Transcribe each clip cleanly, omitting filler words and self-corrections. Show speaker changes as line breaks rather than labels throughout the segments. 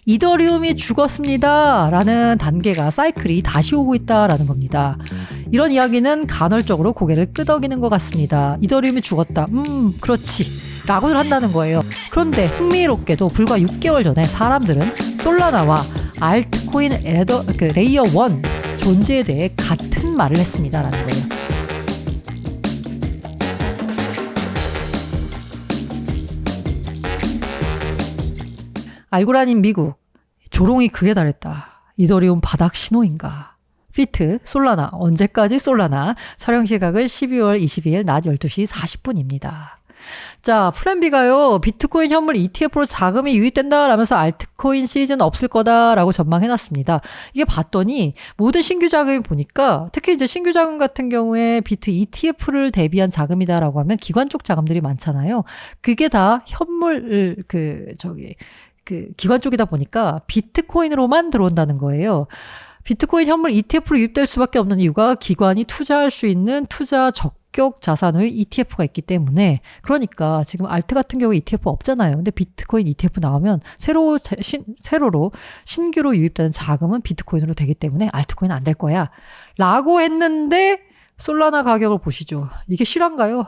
이더리움이 죽었습니다 라는 단계가 사이클이 다시 오고 있다라는 겁니다. 이런 이야기는 간헐적으로 고개를 끄덕이는 것 같습니다. 이더리움이 죽었다. 그렇지 라고들 한다는 거예요. 그런데 흥미롭게도 불과 6개월 전에 사람들은 솔라나와 알트코인 레이어 1 존재에 대해 같은 말을 했습니다 라는 거예요. 알고라닌 미국, 조롱이 극에 달했다. 이더리움 바닥 신호인가? 피트, 솔라나, 언제까지 솔라나? 촬영 시각은 12월 22일 낮 12시 40분입니다. 자, 플랜 B가요. 비트코인 현물 ETF로 자금이 유입된다 라면서 알트코인 시즌 없을 거다라고 전망해놨습니다. 이게 봤더니 모든 신규 자금이 보니까 특히 이제 신규 자금 같은 경우에 비트 ETF를 대비한 자금이다라고 하면 기관 쪽 자금들이 많잖아요. 그게 다 현물 기관 쪽이다 보니까 비트코인으로만 들어온다는 거예요. 비트코인 현물 ETF로 유입될 수밖에 없는 이유가 기관이 투자할 수 있는 투자 적격 자산의 ETF가 있기 때문에 그러니까 지금 알트 같은 경우에 ETF 없잖아요. 근데 비트코인 ETF 나오면 새로로 신규로 유입되는 자금은 비트코인으로 되기 때문에 알트코인은 안 될 거야. 라고 했는데 솔라나 가격을 보시죠. 이게 실화인가요?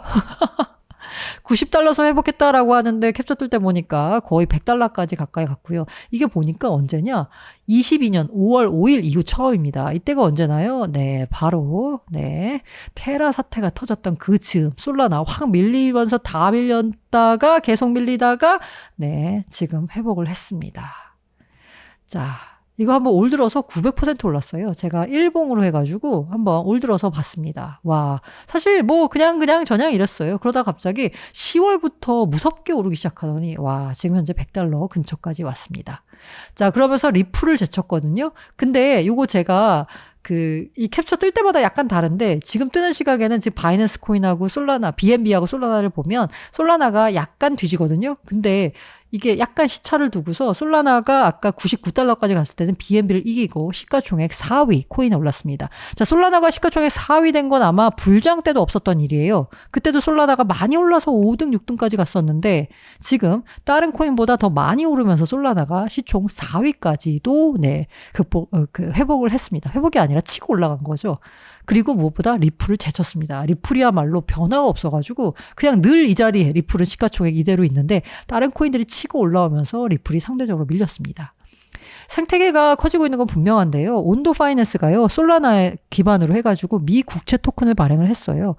$90선 회복했다라고 하는데 캡처 뜰 때 보니까 거의 $100까지 가까이 갔고요. 이게 보니까 언제냐? 22년 5월 5일 이후 처음입니다. 이때가 언제나요? 네, 바로 테라 사태가 터졌던 그 즈음 솔라나 확 밀리면서 다 밀렸다가 계속 밀리다가 지금 회복을 했습니다. 자, 이거 한번 올 들어서 900% 올랐어요. 제가 일봉으로 해가지고 한번 올 들어서 봤습니다. 와, 사실 뭐 그냥 저냥 이랬어요. 그러다 갑자기 10월부터 무섭게 오르기 시작하더니 와, 지금 현재 $100 근처까지 왔습니다. 자, 그러면서 리플을 제쳤거든요. 근데 요거 제가 이 캡처 뜰 때마다 약간 다른데 지금 뜨는 시각에는 지금 바이낸스 코인하고 솔라나, BNB하고 솔라나를 보면 솔라나가 약간 뒤지거든요. 근데 이게 약간 시차를 두고서 솔라나가 아까 $99까지 갔을 때는 BNB를 이기고 시가총액 4위 코인에 올랐습니다. 자, 솔라나가 시가총액 4위 된 건 아마 불장 때도 없었던 일이에요. 그때도 솔라나가 많이 올라서 5등, 6등까지 갔었는데 지금 다른 코인보다 더 많이 오르면서 솔라나가 시총 4위까지도 회복을 했습니다. 회복이 아니라 치고 올라간 거죠. 그리고 무엇보다 리플을 제쳤습니다. 리플이야말로 변화가 없어가지고 그냥 늘 이 자리에 리플은 시가총액 이대로 있는데 다른 코인들이 치고 올라오면서 리플이 상대적으로 밀렸습니다. 생태계가 커지고 있는 건 분명한데요. 온도 파이낸스가요. 솔라나 기반으로 해가지고 미 국채 토큰을 발행을 했어요.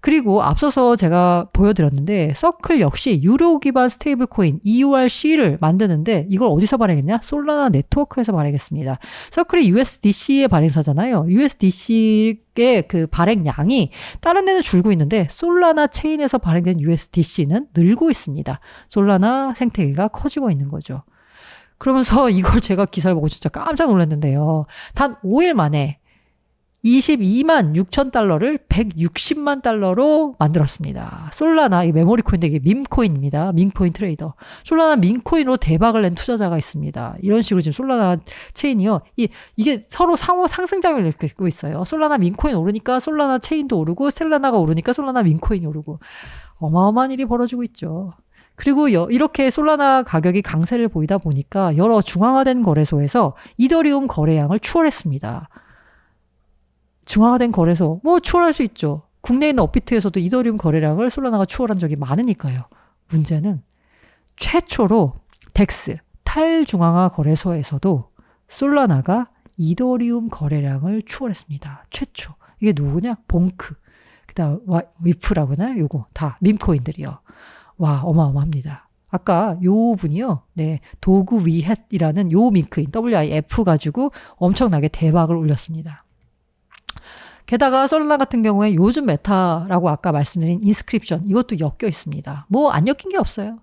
그리고 앞서서 제가 보여드렸는데 서클 역시 유로 기반 스테이블 코인 EURC를 만드는데 이걸 어디서 발행했냐? 솔라나 네트워크에서 발행했습니다. 서클이 USDC의 발행사잖아요. USDC의 그 발행량이 다른 데는 줄고 있는데 솔라나 체인에서 발행된 USDC는 늘고 있습니다. 솔라나 생태계가 커지고 있는 거죠. 그러면서 이걸 제가 기사를 보고 진짜 깜짝 놀랐는데요. 단 5일 만에 $22만 6천 $160만 만들었습니다. 솔라나, 이 메모리 코인인데 이게 밈코인입니다. 밈코인 트레이더. 솔라나 밈코인으로 대박을 낸 투자자가 있습니다. 이런 식으로 지금 솔라나 체인이요. 이게 서로 상호 상승장을 일으키고 있어요. 솔라나 밈코인 오르니까 솔라나 체인도 오르고 솔라나가 오르니까 솔라나 밈코인이 오르고 어마어마한 일이 벌어지고 있죠. 그리고 이렇게 솔라나 가격이 강세를 보이다 보니까 여러 중앙화된 거래소에서 이더리움 거래량을 추월했습니다. 중앙화된 거래소, 추월할 수 있죠. 국내에 있는 업비트에서도 이더리움 거래량을 솔라나가 추월한 적이 많으니까요. 문제는 최초로 덱스, 탈중앙화 거래소에서도 솔라나가 이더리움 거래량을 추월했습니다. 최초. 이게 누구냐? 봉크. 그다음 위프라고 하나요? 요거 다 밈코인들이요. 와, 어마어마합니다. 아까 요 분이요. 도구 위햇이라는 요 밈코인 WIF 가지고 엄청나게 대박을 올렸습니다. 게다가 솔라나 같은 경우에 요즘 메타라고 아까 말씀드린 인스크립션 이것도 엮여 있습니다. 안 엮인 게 없어요.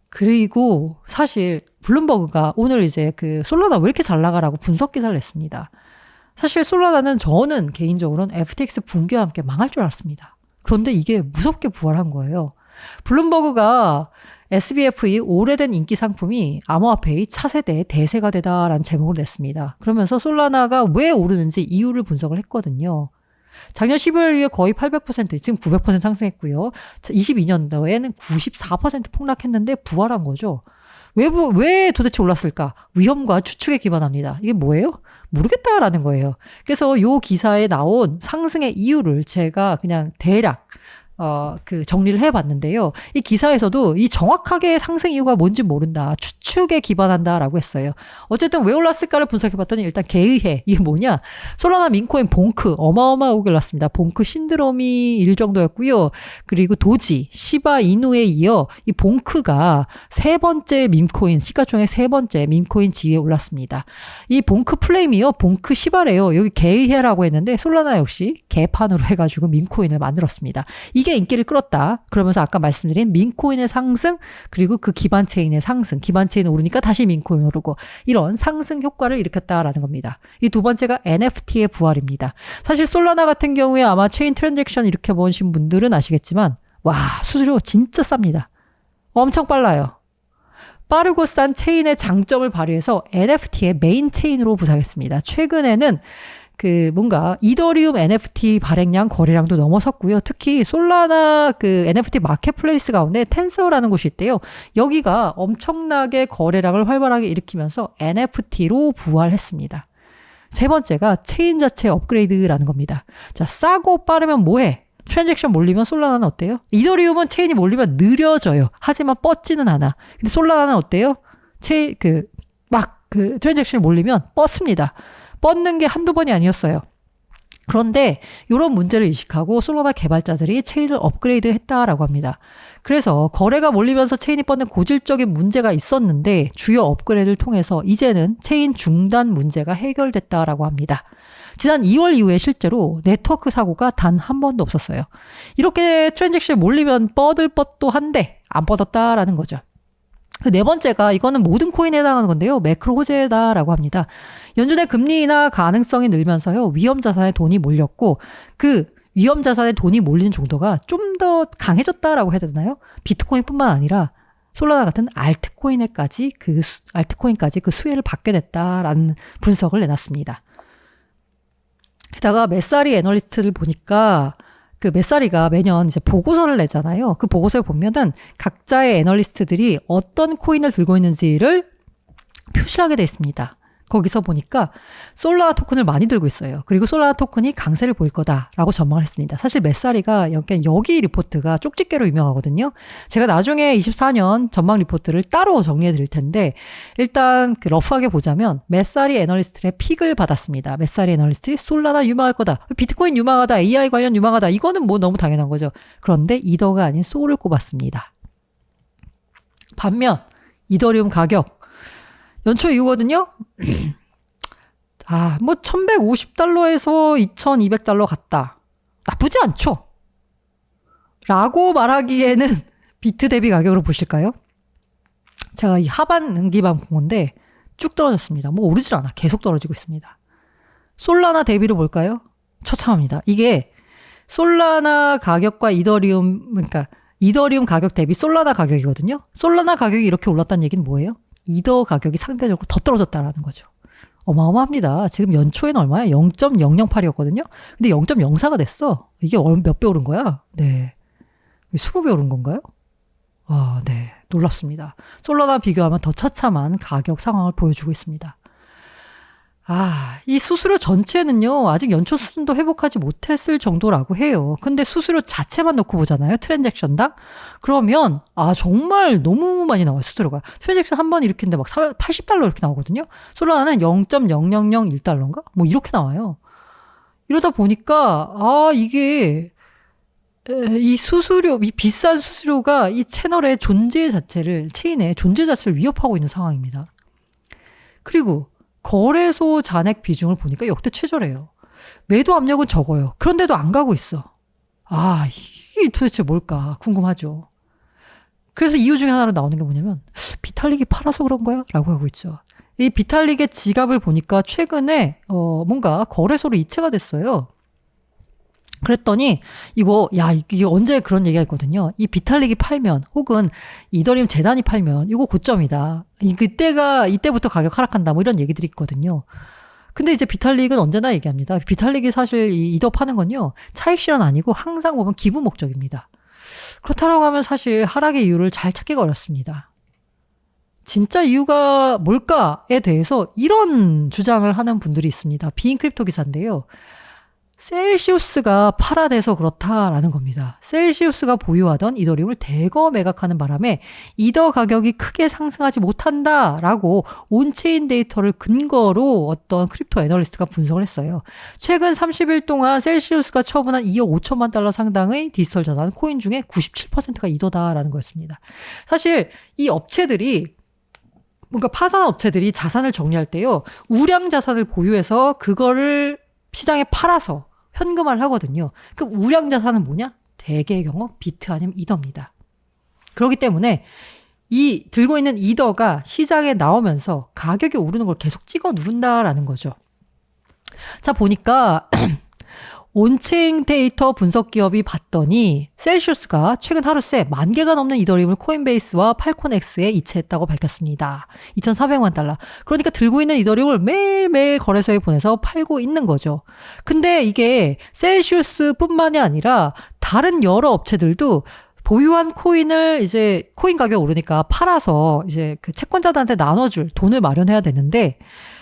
그리고 사실 블룸버그가 오늘 이제 솔라나 왜 이렇게 잘 나가라고 분석 기사를 냈습니다. 사실 솔라나는 저는 개인적으로는 FTX 붕괴와 함께 망할 줄 알았습니다. 그런데 이게 무섭게 부활한 거예요. 블룸버그가 SBF의 오래된 인기 상품이 암호화폐의 차세대 대세가 되다라는 제목을 냈습니다. 그러면서 솔라나가 왜 오르는지 이유를 분석을 했거든요. 작년 12월 이후에 거의 800%, 지금 900% 상승했고요. 22년도에는 94% 폭락했는데 부활한 거죠. 왜 도대체 올랐을까? 위험과 추측에 기반합니다. 이게 뭐예요? 모르겠다라는 거예요. 그래서 요 기사에 나온 상승의 이유를 제가 그냥 대략 정리를 해봤는데요. 이 기사에서도 이 정확하게 상승 이유가 뭔지 모른다. 추측에 기반한다라고 했어요. 어쨌든 왜 올랐을까를 분석해봤더니 일단 개의해. 이게 뭐냐? 솔라나 민코인 봉크 어마어마하게 올랐습니다. 봉크 신드롬이 일 정도였고요. 그리고 도지, 시바 이누에 이어 이 봉크가 세 번째 민코인, 시가총액 세 번째 민코인 지위에 올랐습니다. 이 봉크 플레임이요. 봉크 시바래요. 여기 개의해라고 했는데 솔라나 역시 개판으로 해가지고 민코인을 만들었습니다. 이게 인기를 끌었다. 그러면서 아까 말씀드린 민코인의 상승 그리고 그 기반 체인의 상승. 기반 체인 오르니까 다시 민코인 오르고 이런 상승 효과를 일으켰다라는 겁니다. 이 두 번째가 NFT의 부활입니다. 사실 솔라나 같은 경우에 아마 체인 트랜잭션 이렇게 보신 분들은 아시겠지만 와 수수료 진짜 쌉니다. 엄청 빨라요. 빠르고 싼 체인의 장점을 발휘해서 NFT의 메인 체인으로 부상했습니다. 최근에는 뭔가 이더리움 NFT 발행량 거래량도 넘어섰고요. 특히 솔라나 NFT 마켓플레이스 가운데 텐서라는 곳이 있대요. 여기가 엄청나게 거래량을 활발하게 일으키면서 NFT로 부활했습니다. 세 번째가 체인 자체 업그레이드라는 겁니다. 자, 싸고 빠르면 뭐해? 트랜잭션 몰리면 솔라나는 어때요? 이더리움은 체인이 몰리면 느려져요. 하지만 뻗지는 않아. 근데 솔라나는 어때요? 트랜잭션이 몰리면 뻗습니다. 뻗는 게 한두 번이 아니었어요. 그런데 이런 문제를 인식하고 솔라나 개발자들이 체인을 업그레이드 했다라고 합니다. 그래서 거래가 몰리면서 체인이 뻗는 고질적인 문제가 있었는데 주요 업그레이드를 통해서 이제는 체인 중단 문제가 해결됐다라고 합니다. 지난 2월 이후에 실제로 네트워크 사고가 단 한 번도 없었어요. 이렇게 트랜잭션이 몰리면 뻗을 뻗도 한데 안 뻗었다라는 거죠. 그 네 번째가 이거는 모든 코인에 해당하는 건데요. 매크로 호재다라고 합니다. 연준의 금리 인하 가능성이 늘면서요. 위험 자산에 돈이 몰렸고 그 위험 자산에 돈이 몰리는 정도가 좀 더 강해졌다라고 해야 되나요? 비트코인뿐만 아니라 솔라나 같은 알트코인까지 그 수혜를 받게 됐다라는 분석을 내놨습니다. 게다가 메사리 애널리스트를 보니까 메사리가 매년 이제 보고서를 내잖아요. 그 보고서에 보면은 각자의 애널리스트들이 어떤 코인을 들고 있는지를 표시하게 돼 있습니다. 거기서 보니까 솔라나 토큰을 많이 들고 있어요. 그리고 솔라나 토큰이 강세를 보일 거다라고 전망을 했습니다. 사실 메사리가 여기 리포트가 쪽집게로 유명하거든요. 제가 나중에 24년 전망 리포트를 따로 정리해 드릴 텐데 일단 러프하게 보자면 메사리 애널리스트의 픽을 받았습니다. 메사리 애널리스트들이 솔라나 유망할 거다. 비트코인 유망하다. AI 관련 유망하다. 이거는 뭐 너무 당연한 거죠. 그런데 이더가 아닌 소울을 꼽았습니다. 반면 이더리움 가격 연초 이후거든요. 1150달러에서 2200달러 갔다. 나쁘지 않죠? 라고 말하기에는 비트 대비 가격으로 보실까요? 제가 이 하반기만 본 건데 쭉 떨어졌습니다. 오르질 않아. 계속 떨어지고 있습니다. 솔라나 대비로 볼까요? 처참합니다. 이게 솔라나 가격과 이더리움 가격 대비 솔라나 가격이거든요. 솔라나 가격이 이렇게 올랐다는 얘기는 뭐예요? 이더 가격이 상대적으로 더 떨어졌다라는 거죠. 어마어마합니다. 지금 연초에는 얼마야? 0.008이었거든요. 근데 0.04가 됐어. 이게 몇 배 오른 거야? 네. 20배 오른 건가요? 네. 놀랍습니다. 솔라나 비교하면 더 처참한 가격 상황을 보여주고 있습니다. 이 수수료 전체는요, 아직 연초 수준도 회복하지 못했을 정도라고 해요. 근데 수수료 자체만 놓고 보잖아요, 트랜잭션당? 그러면, 정말 너무 많이 나와요, 수수료가. 트랜잭션 한 번 일으키는데 막 80달러 이렇게 나오거든요? 솔라나는 0.0001달러인가? 이렇게 나와요. 이러다 보니까, 이게, 이 비싼 수수료가 이 채널의 체인의 존재 자체를 위협하고 있는 상황입니다. 그리고, 거래소 잔액 비중을 보니까 역대 최저래요. 매도 압력은 적어요. 그런데도 안 가고 있어. 이게 도대체 뭘까 궁금하죠. 그래서 이유 중에 하나로 나오는 게 뭐냐면 비탈릭이 팔아서 그런 거야? 라고 하고 있죠. 이 비탈릭의 지갑을 보니까 최근에 뭔가 거래소로 이체가 됐어요. 그랬더니 이게 언제 그런 얘기가 있거든요. 이 비탈릭이 팔면 혹은 이더리움 재단이 팔면 이거 고점이다. 이때부터 가격 하락한다. 이런 얘기들이 있거든요. 근데 이제 비탈릭은 언제나 얘기합니다. 비탈릭이 사실 이더 파는 건요. 차익 실현 아니고 항상 보면 기부 목적입니다. 그렇다고 하면 사실 하락의 이유를 잘 찾기가 어렵습니다. 진짜 이유가 뭘까에 대해서 이런 주장을 하는 분들이 있습니다. 비인 크립토 기사인데요. 셀시우스가 팔아돼서 그렇다라는 겁니다. 셀시우스가 보유하던 이더리움을 대거 매각하는 바람에 이더 가격이 크게 상승하지 못한다라고 온체인 데이터를 근거로 어떤 크립토 애널리스트가 분석을 했어요. 최근 30일 동안 셀시우스가 처분한 2억 5천만 달러 상당의 디지털 자산 코인 중에 97%가 이더다라는 거였습니다. 사실 이 업체들이 뭔가 파산한 업체들이 자산을 정리할 때요. 우량 자산을 보유해서 그거를 시장에 팔아서 현금화를 하거든요. 그 우량 자산은 뭐냐? 대개의 경우 비트 아니면 이더입니다. 그렇기 때문에 이 들고 있는 이더가 시장에 나오면서 가격이 오르는 걸 계속 찍어 누른다라는 거죠. 자, 보니까 온체인 데이터 분석 기업이 봤더니 셀시우스가 최근 하루 새 10,000개가 넘는 이더리움을 코인베이스와 팔콘X에 이체했다고 밝혔습니다. 2,400만 달러. 그러니까 들고 있는 이더리움을 매일매일 거래소에 보내서 팔고 있는 거죠. 근데 이게 셀시우스뿐만이 아니라 다른 여러 업체들도 보유한 코인을 이제 코인 가격 오르니까 팔아서 이제 그 채권자들한테 나눠줄 돈을 마련해야 되는데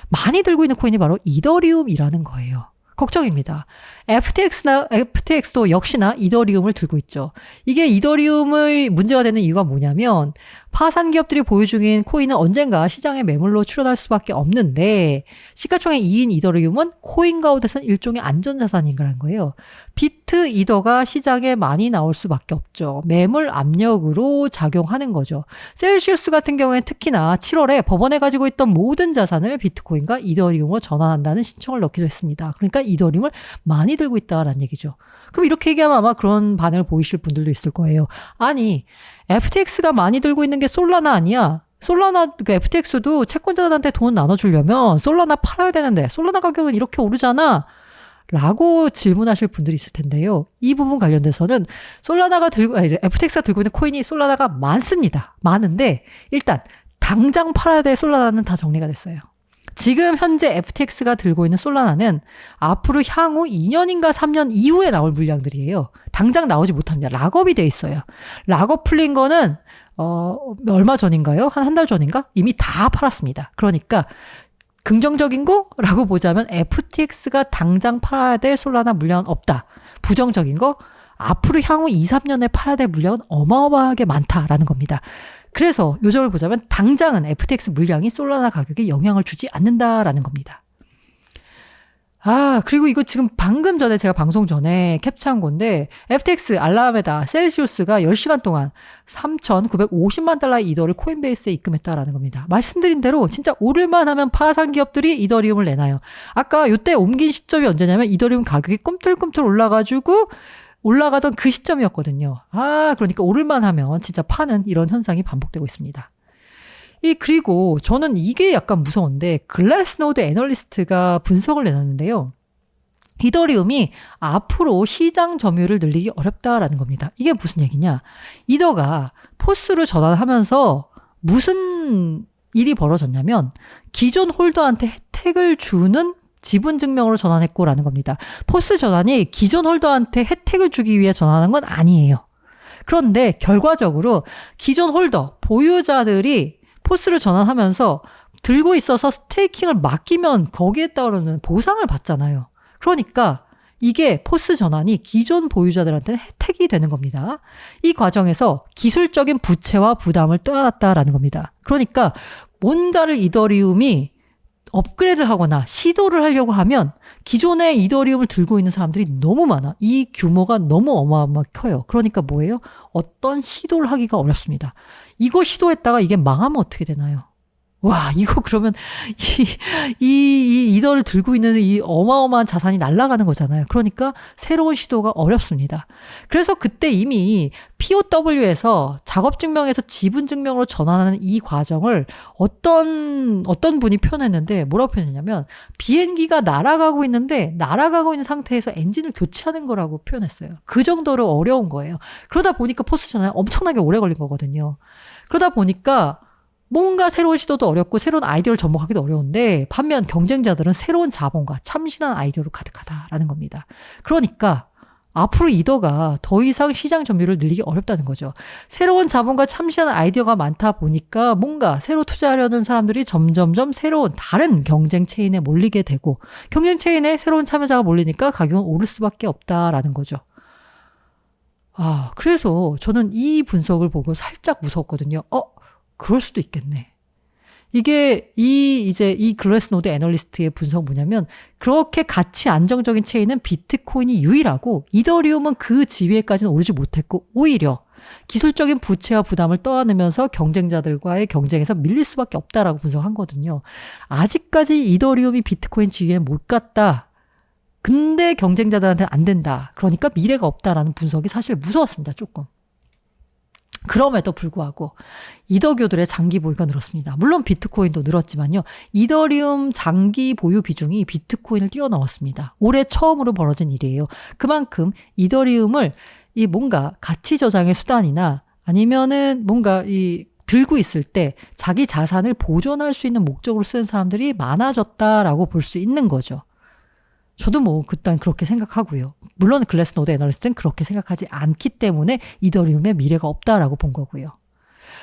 많이 들고 있는 코인이 바로 이더리움이라는 거예요. 걱정입니다. FTX도 역시나 이더리움을 들고 있죠. 이게 이더리움의 문제가 되는 이유가 뭐냐면 파산 기업들이 보유 중인 코인은 언젠가 시장에 매물로 출현할 수밖에 없는데 시가총액 2인 이더리움은 코인 가운데서는 일종의 안전자산인가라는 거예요. 비트 이더가 시장에 많이 나올 수밖에 없죠. 매물 압력으로 작용하는 거죠. 셀시우스 같은 경우에는 특히나 7월에 법원에 가지고 있던 모든 자산을 비트코인과 이더리움으로 전환한다는 신청을 넣기도 했습니다. 그러니까 이더리움을 많이 들고 있다라는 얘기죠. 그럼 이렇게 얘기하면 아마 그런 반응을 보이실 분들도 있을 거예요. 아니, FTX가 많이 들고 있는 게 솔라나 아니야? 솔라나, 그 FTX도 채권자들한테 돈 나눠주려면 솔라나 팔아야 되는데 솔라나 가격은 이렇게 오르잖아? 라고 질문하실 분들이 있을 텐데요. 이 부분 관련돼서는 이제 FTX가 들고 있는 코인이 솔라나가 많습니다. 많은데 일단 당장 팔아야 될 솔라나는 다 정리가 됐어요. 지금 현재 FTX가 들고 있는 솔라나는 앞으로 향후 2년인가 3년 이후에 나올 물량들이에요. 당장 나오지 못합니다. 락업이 돼 있어요. 락업 풀린 거는 얼마 전인가요? 한 달 전인가? 이미 다 팔았습니다. 그러니까 긍정적인 거라고 보자면 FTX가 당장 팔아야 될 솔라나 물량은 없다. 부정적인 거 앞으로 향후 2, 3년에 팔아야 될 물량은 어마어마하게 많다라는 겁니다. 그래서 요점을 보자면 당장은 FTX 물량이 솔라나 가격에 영향을 주지 않는다라는 겁니다. 그리고 이거 지금 방금 전에 제가 방송 전에 캡처한 건데 FTX, 알라메다, 셀시우스가 10시간 동안 3,950만 달러의 이더를 코인베이스에 입금했다라는 겁니다. 말씀드린 대로 진짜 오를만 하면 파산 기업들이 이더리움을 내놔요. 아까 요때 옮긴 시점이 언제냐면 이더리움 가격이 꿈틀꿈틀 올라가던 그 시점이었거든요. 그러니까 오를만 하면 진짜 파는 이런 현상이 반복되고 있습니다. 그리고 저는 이게 약간 무서운데 글래스노드 애널리스트가 분석을 내놨는데요. 이더리움이 앞으로 시장 점유율을 늘리기 어렵다라는 겁니다. 이게 무슨 얘기냐? 이더가 포스로 전환하면서 무슨 일이 벌어졌냐면 기존 홀더한테 혜택을 주는 지분 증명으로 전환했고라는 겁니다. 포스 전환이 기존 홀더한테 혜택을 주기 위해 전환한 건 아니에요. 그런데 결과적으로 기존 홀더, 보유자들이 포스를 전환하면서 들고 있어서 스테이킹을 맡기면 거기에 따르는 보상을 받잖아요. 그러니까 이게 포스 전환이 기존 보유자들한테는 혜택이 되는 겁니다. 이 과정에서 기술적인 부채와 부담을 떠안았다라는 겁니다. 그러니까 뭔가를 이더리움이 업그레이드를 하거나 시도를 하려고 하면 기존의 이더리움을 들고 있는 사람들이 너무 많아. 이 규모가 너무 어마어마하게 커요. 그러니까 뭐예요? 어떤 시도를 하기가 어렵습니다. 이거 시도했다가 이게 망하면 어떻게 되나요? 와, 이거 그러면 이 이더를 들고 있는 이 어마어마한 자산이 날아가는 거잖아요. 그러니까 새로운 시도가 어렵습니다. 그래서 그때 이미 POW에서 작업증명에서 지분증명으로 전환하는 이 과정을 어떤 분이 표현했는데 뭐라고 표현했냐면 비행기가 날아가고 있는데 날아가고 있는 상태에서 엔진을 교체하는 거라고 표현했어요. 그 정도로 어려운 거예요. 그러다 보니까 포스 전환이 엄청나게 오래 걸린 거거든요. 그러다 보니까 뭔가 새로운 시도도 어렵고 새로운 아이디어를 접목하기도 어려운데 반면 경쟁자들은 새로운 자본과 참신한 아이디어로 가득하다라는 겁니다. 그러니까 앞으로 이더가 더 이상 시장 점유율을 늘리기 어렵다는 거죠. 새로운 자본과 참신한 아이디어가 많다 보니까 뭔가 새로 투자하려는 사람들이 점점점 새로운 다른 경쟁 체인에 몰리게 되고 경쟁 체인에 새로운 참여자가 몰리니까 가격은 오를 수밖에 없다라는 거죠. 그래서 저는 이 분석을 보고 살짝 무서웠거든요. 그럴 수도 있겠네. 이게 이 글래스노드 애널리스트의 분석 뭐냐면 그렇게 가치 안정적인 체인은 비트코인이 유일하고 이더리움은 그 지위에까지는 오르지 못했고 오히려 기술적인 부채와 부담을 떠안으면서 경쟁자들과의 경쟁에서 밀릴 수밖에 없다라고 분석한 거거든요. 아직까지 이더리움이 비트코인 지위에 못 갔다. 근데 경쟁자들한테는 안 된다. 그러니까 미래가 없다라는 분석이 사실 무서웠습니다. 조금. 그럼에도 불구하고 이더교들의 장기 보유가 늘었습니다. 물론 비트코인도 늘었지만요. 이더리움 장기 보유 비중이 비트코인을 뛰어넘었습니다. 올해 처음으로 벌어진 일이에요. 그만큼 이더리움을 이 뭔가 가치 저장의 수단이나 아니면은 뭔가 들고 있을 때 자기 자산을 보존할 수 있는 목적으로 쓰는 사람들이 많아졌다라고 볼 수 있는 거죠. 저도 그딴 그렇게 생각하고요. 물론 글래스노드 애널리스트는 그렇게 생각하지 않기 때문에 이더리움의 미래가 없다라고 본 거고요.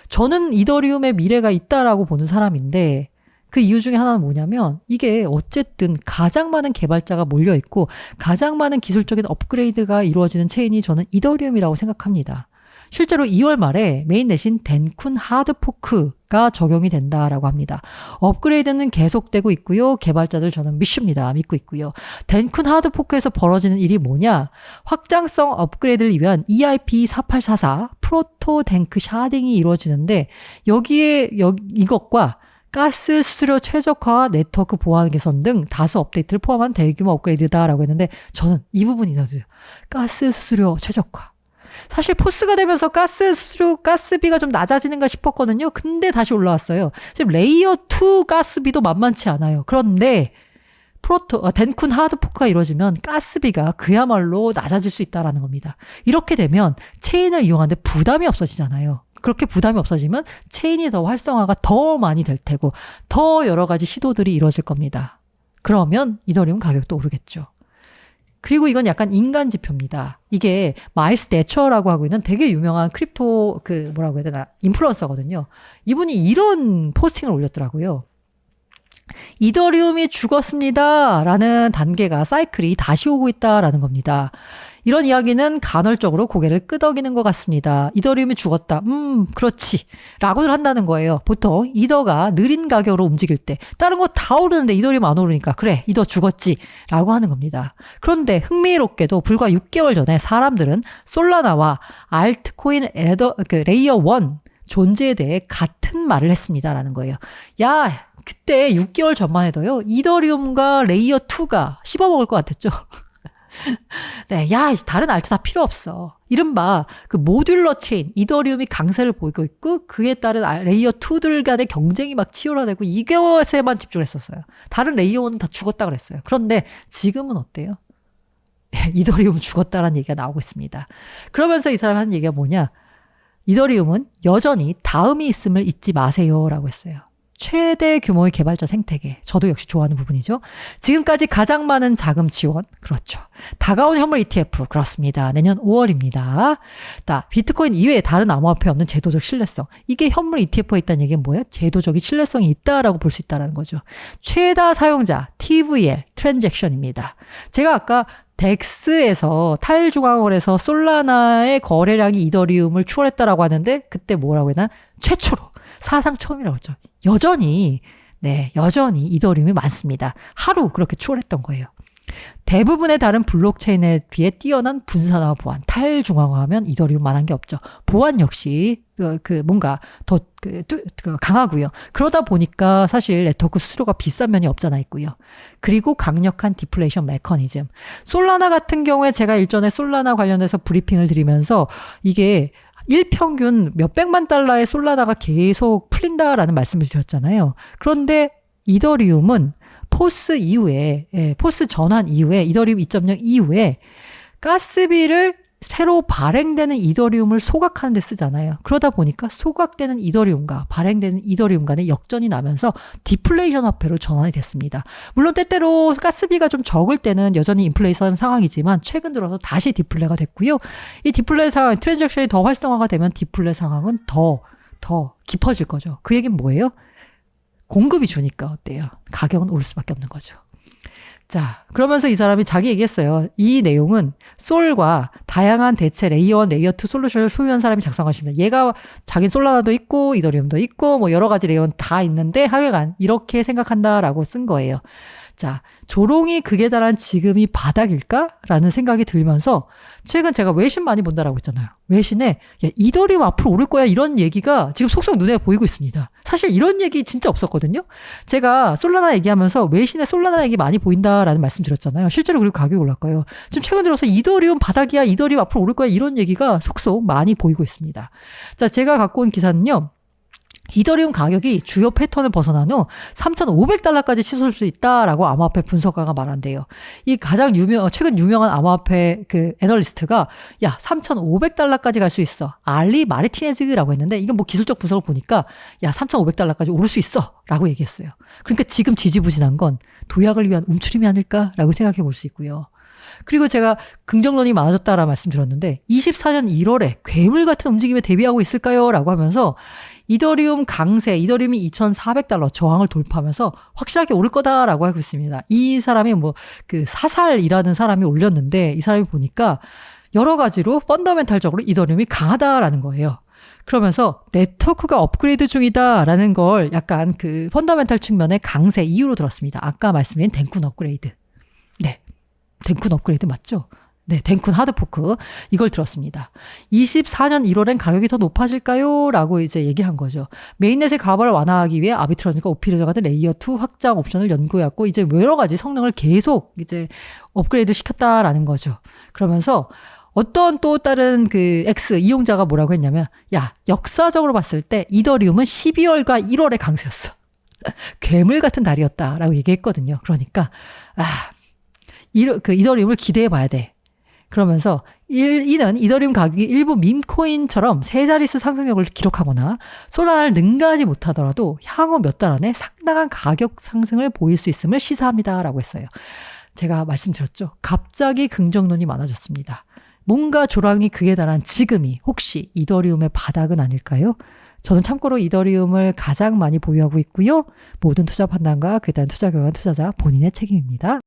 저는 이더리움의 미래가 있다라고 보는 사람인데 그 이유 중에 하나는 뭐냐면 이게 어쨌든 가장 많은 개발자가 몰려있고 가장 많은 기술적인 업그레이드가 이루어지는 체인이 저는 이더리움이라고 생각합니다. 실제로 2월 말에 메인넷인 덴쿤 하드포크가 적용이 된다라고 합니다. 업그레이드는 계속되고 있고요. 개발자들 저는 믿고 있고요. 덴쿤 하드포크에서 벌어지는 일이 뭐냐? 확장성 업그레이드를 위한 EIP4844 프로토 댕크 샤딩이 이루어지는데 이것과 가스 수수료 최적화와 네트워크 보안 개선 등 다수 업데이트를 포함한 대규모 업그레이드다라고 했는데 저는 이 부분이 있어요. 가스 수수료 최적화. 사실 포스가 되면서 가스비가 좀 낮아지는가 싶었거든요. 근데 다시 올라왔어요. 지금 레이어 2 가스비도 만만치 않아요. 그런데 덴쿤 하드포크가 이루어지면 가스비가 그야말로 낮아질 수 있다라는 겁니다. 이렇게 되면 체인을 이용하는데 부담이 없어지잖아요. 그렇게 부담이 없어지면 체인이 더 활성화가 더 많이 될 테고 더 여러 가지 시도들이 이루어질 겁니다. 그러면 이더리움 가격도 오르겠죠. 그리고 이건 약간 인간 지표입니다. 이게 마일스 대처라고 하고 있는 되게 유명한 크립토 뭐라고 해야 되나 인플루언서거든요. 이분이 이런 포스팅을 올렸더라고요. 이더리움이 죽었습니다. 라는 단계가 사이클이 다시 오고 있다라는 겁니다. 이런 이야기는 간헐적으로 고개를 끄덕이는 것 같습니다. 이더리움이 죽었다. 그렇지. 라고들 한다는 거예요. 보통 이더가 느린 가격으로 움직일 때 다른 거 다 오르는데 이더리움 안 오르니까 그래 이더 죽었지. 라고 하는 겁니다. 그런데 흥미롭게도 불과 6개월 전에 사람들은 솔라나와 알트코인 레이어 1 존재에 대해 같은 말을 했습니다. 라는 거예요. 야, 그때 6개월 전만 해도요. 이더리움과 레이어 2가 씹어먹을 것 같았죠. 네, 야, 다른 알트 다 필요 없어. 이른바 그 모듈러 체인, 이더리움이 강세를 보이고 있고 그에 따른 레이어 2들 간의 경쟁이 막 치열화되고 이것에만 집중했었어요. 다른 레이어 1은 다 죽었다 그랬어요. 그런데 지금은 어때요? 이더리움 죽었다라는 얘기가 나오고 있습니다. 그러면서 이 사람 하는 얘기가 뭐냐? 이더리움은 여전히 다음이 있음을 잊지 마세요라고 했어요. 최대 규모의 개발자 생태계. 저도 역시 좋아하는 부분이죠. 지금까지 가장 많은 자금 지원. 그렇죠. 다가온 현물 ETF. 그렇습니다. 내년 5월입니다. 비트코인 이외에 다른 암호화폐 없는 제도적 신뢰성. 이게 현물 ETF에 있다는 얘기는 뭐예요? 제도적인 신뢰성이 있다라고 볼 수 있다는 거죠. 최다 사용자 TVL 트랜잭션입니다. 제가 아까 덱스에서 탈중앙거래소 솔라나의 거래량이 이더리움을 추월했다라고 하는데 그때 뭐라고 했나? 최초로. 사상 처음이라고 했죠. 여전히 이더리움이 많습니다. 하루 그렇게 추월했던 거예요. 대부분의 다른 블록체인에 비해 뛰어난 분산화 보안, 탈중앙화하면 이더리움만한 게 없죠. 보안 역시 뭔가 더 강하고요. 그러다 보니까 사실 네트워크 수수료가 비싼 면이 없잖아 있고요. 그리고 강력한 디플레이션 메커니즘. 솔라나 같은 경우에 제가 일전에 솔라나 관련해서 브리핑을 드리면서 이게 일평균 몇백만 달러의 솔라나가 계속 풀린다라는 말씀을 드렸잖아요. 그런데 이더리움은 포스 전환 이후에 이더리움 2.0 이후에 가스비를 새로 발행되는 이더리움을 소각하는 데 쓰잖아요. 그러다 보니까 소각되는 이더리움과 발행되는 이더리움 간의 역전이 나면서 디플레이션 화폐로 전환이 됐습니다. 물론 때때로 가스비가 좀 적을 때는 여전히 인플레이션 상황이지만 최근 들어서 다시 디플레가 됐고요. 이 디플레 상황, 트랜잭션이 더 활성화가 되면 디플레 상황은 더 깊어질 거죠. 그 얘기는 뭐예요? 공급이 주니까 어때요? 가격은 오를 수밖에 없는 거죠. 자, 그러면서 이 사람이 자기 얘기했어요. 이 내용은 솔과 다양한 대체 레이어 1, 레이어 2 솔루션을 소유한 사람이 작성하십니다. 얘가 자기 솔라나도 있고 이더리움도 있고 뭐 여러 가지 레이어는 다 있는데 하여간 이렇게 생각한다라고 쓴 거예요. 자, 조롱이 극에 달한 지금이 바닥일까? 라는 생각이 들면서 최근 제가 외신 많이 본다라고 했잖아요. 외신에 야, 이더리움 앞으로 오를 거야 이런 얘기가 지금 속속 눈에 보이고 있습니다. 사실 이런 얘기 진짜 없었거든요. 제가 솔라나 얘기하면서 외신에 솔라나 얘기 많이 보인다라는 말씀 드렸잖아요. 실제로 그리고 가격이 올랐고요. 지금 최근 들어서 이더리움 바닥이야, 이더리움 앞으로 오를 거야 이런 얘기가 속속 많이 보이고 있습니다. 자, 제가 갖고 온 기사는요. 이더리움 가격이 주요 패턴을 벗어난 후 3,500달러까지 치솟을 수 있다라고 암호화폐 분석가가 말한대요. 이 가장 최근 유명한 암호화폐 그 애널리스트가 야, 3,500달러까지 갈 수 있어. 알리 마르티네즈라고 했는데 이건 뭐 기술적 분석을 보니까 야, 3,500달러까지 오를 수 있어. 라고 얘기했어요. 그러니까 지금 지지부진한 건 도약을 위한 움츠림이 아닐까라고 생각해 볼 수 있고요. 그리고 제가 긍정론이 많아졌다라 말씀드렸는데 24년 1월에 괴물 같은 움직임에 대비하고 있을까요? 라고 하면서 이더리움 강세, 이더리움이 2,400달러 저항을 돌파하면서 확실하게 오를 거다라고 하고 있습니다. 이 사람이 뭐 그 사살이라는 사람이 올렸는데 이 사람이 보니까 여러 가지로 펀더멘탈적으로 이더리움이 강하다라는 거예요. 그러면서 네트워크가 업그레이드 중이다라는 걸 약간 그 펀더멘탈 측면의 강세 이유로 들었습니다. 아까 말씀드린 댕쿤 업그레이드. 네. 댕쿤 업그레이드 맞죠? 네, 댕쿤 하드포크 이걸 들었습니다. 24년 1월엔 가격이 더 높아질까요? 라고 이제 얘기한 거죠. 메인넷의 가벌을 완화하기 위해 아비트러즈가 오피리저 같은 레이어 2 확장 옵션을 연구해왔고 이제 여러 가지 성능을 계속 이제 업그레이드 시켰다라는 거죠. 그러면서 어떤 또 다른 그 X 이용자가 뭐라고 했냐면 야, 역사적으로 봤을 때 이더리움은 12월과 1월의 강세였어. 괴물 같은 달이었다라고 얘기했거든요. 그러니까 이더리움을 기대해 봐야 돼. 그러면서 이는 이더리움 가격이 일부 밈코인처럼 세 자릿수 상승력을 기록하거나 솔라나를 능가하지 못하더라도 향후 몇 달 안에 상당한 가격 상승을 보일 수 있음을 시사합니다라고 했어요. 제가 말씀드렸죠. 갑자기 긍정론이 많아졌습니다. 뭔가 조랑이 극에 달한 지금이 혹시 이더리움의 바닥은 아닐까요? 저는 참고로 이더리움을 가장 많이 보유하고 있고요. 모든 투자 판단과 그에 대한 투자 결과는 투자자 본인의 책임입니다.